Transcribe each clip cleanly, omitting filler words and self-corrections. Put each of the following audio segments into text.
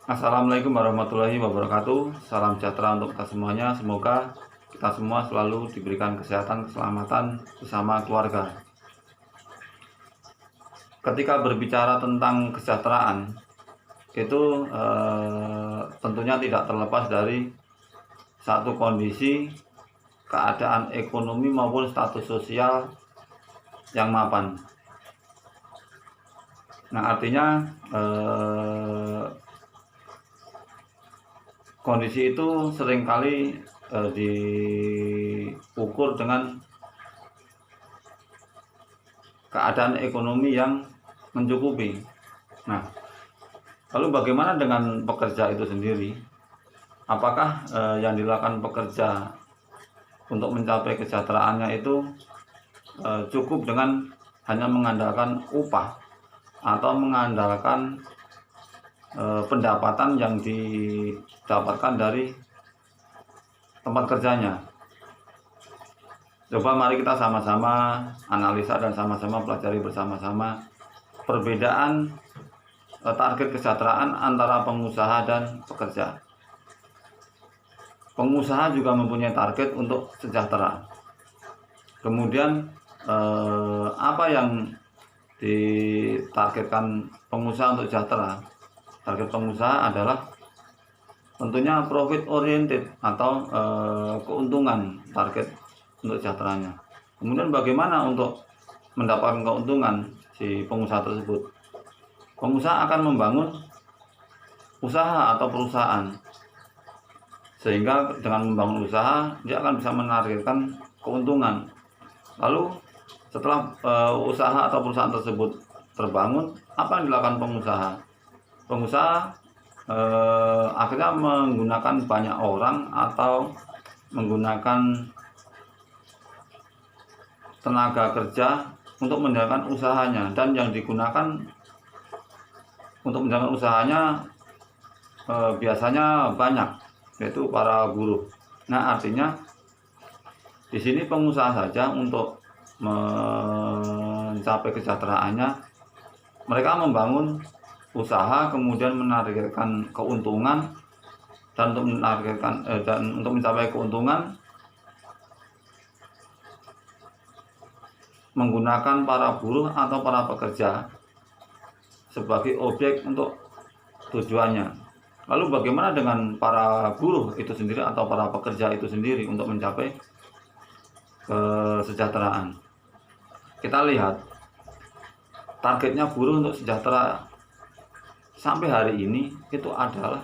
Assalamualaikum warahmatullahi wabarakatuh. Salam sejahtera untuk kita semuanya. Semoga kita semua selalu diberikan kesehatan, keselamatan bersama keluarga. Ketika berbicara tentang kesejahteraan, itu tentunya tidak terlepas dari satu kondisi keadaan ekonomi maupun status sosial yang mapan. Nah, artinya kondisi itu seringkali diukur dengan keadaan ekonomi yang mencukupi. Nah, lalu bagaimana dengan pekerja itu sendiri? Apakah yang dilakukan pekerja untuk mencapai kesejahteraannya itu cukup dengan hanya mengandalkan upah atau mengandalkan pendapatan yang didapatkan dari tempat kerjanya? Coba mari kita sama-sama analisa dan sama-sama pelajari bersama-sama perbedaan target kesejahteraan antara pengusaha dan pekerja. Pengusaha juga mempunyai target untuk sejahtera. Kemudian apa yang ditargetkan pengusaha untuk sejahtera? Target pengusaha adalah tentunya profit oriented atau keuntungan target untuk sejahteranya. Kemudian bagaimana untuk mendapatkan keuntungan si pengusaha tersebut? Pengusaha akan membangun usaha atau perusahaan, sehingga dengan membangun usaha dia akan bisa menargetkan keuntungan. Lalu setelah usaha atau perusahaan tersebut terbangun, apa yang dilakukan pengusaha? Pengusaha akhirnya menggunakan banyak orang atau menggunakan tenaga kerja untuk menjalankan usahanya, dan yang digunakan untuk menjalankan usahanya biasanya banyak, yaitu para buruh. Nah, artinya di sini pengusaha saja untuk mencapai kesejahteraannya, mereka membangun usaha, kemudian menargetkan keuntungan, dan untuk mencapai keuntungan menggunakan para buruh atau para pekerja sebagai objek untuk tujuannya. Lalu bagaimana dengan para buruh itu sendiri atau para pekerja itu sendiri untuk mencapai kesejahteraan? Kita lihat targetnya buruh untuk sejahtera sampai hari ini itu adalah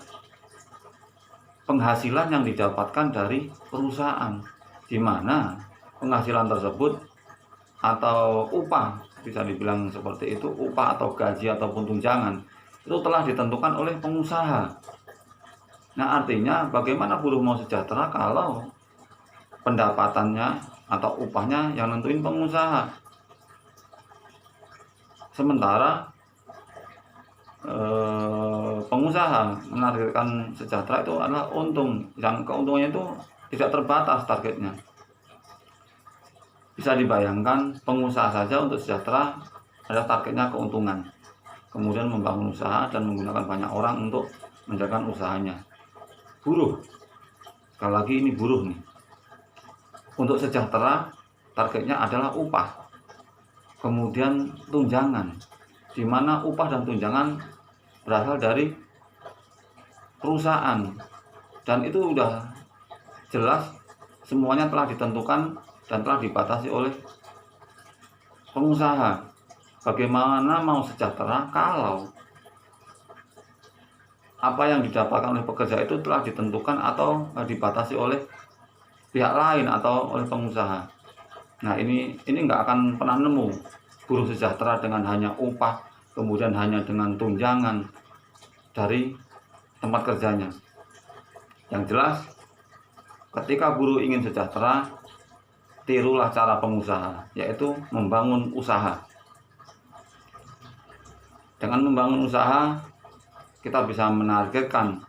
penghasilan yang didapatkan dari perusahaan, di mana penghasilan tersebut atau upah, bisa dibilang seperti itu, upah atau gaji ataupun tunjangan itu telah ditentukan oleh pengusaha. Nah, artinya bagaimana buruh mau sejahtera kalau pendapatannya atau upahnya yang nentuin pengusaha, sementara pengusaha menargetkan sejahtera itu adalah untung, yang keuntungannya itu tidak terbatas targetnya. Bisa dibayangkan pengusaha saja untuk sejahtera ada targetnya keuntungan, kemudian membangun usaha dan menggunakan banyak orang untuk menjalankan usahanya. Buruh, sekali lagi ini buruh nih, untuk sejahtera targetnya adalah upah, kemudian tunjangan, di mana upah dan tunjangan berasal dari perusahaan, dan itu sudah jelas semuanya telah ditentukan dan telah dibatasi oleh pengusaha. Bagaimana mau sejahtera kalau apa yang didapatkan oleh pekerja itu telah ditentukan atau dibatasi oleh pihak lain atau oleh pengusaha? Nah, ini nggak akan pernah nemu buruh sejahtera dengan hanya upah, kemudian hanya dengan tunjangan dari tempat kerjanya. Yang jelas, ketika buruh ingin sejahtera, tirulah cara pengusaha, yaitu membangun usaha. Dengan membangun usaha, kita bisa menargetkan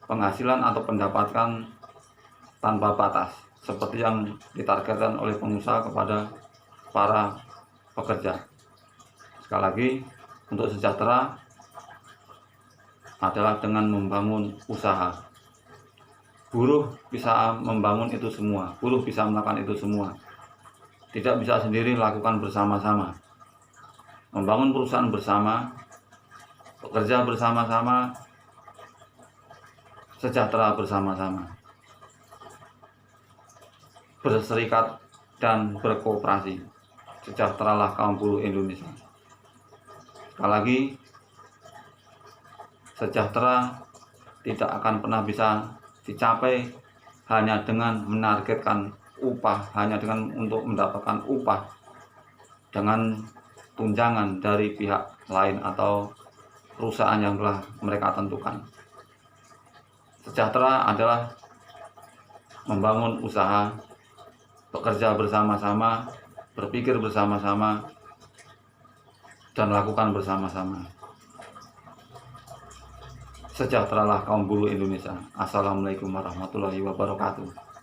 penghasilan atau pendapatan tanpa batas, seperti yang ditargetkan oleh pengusaha kepada para pekerja. Sekali lagi, untuk sejahtera adalah dengan membangun usaha. Buruh bisa membangun itu semua, buruh bisa melakukan itu semua. Tidak bisa sendiri, lakukan bersama-sama. Membangun perusahaan bersama, bekerja bersama-sama, sejahtera bersama-sama. Berserikat dan berkooperasi. Sejahteralah kaum buruh Indonesia. Sekali lagi, sejahtera tidak akan pernah bisa dicapai hanya dengan menargetkan upah, hanya dengan untuk mendapatkan upah dengan tunjangan dari pihak lain atau perusahaan yang telah mereka tentukan. Sejahtera adalah membangun usaha, bekerja bersama-sama, berpikir bersama-sama, dan lakukan bersama-sama. Sejahteralah kaum buruh Indonesia. Assalamualaikum warahmatullahi wabarakatuh.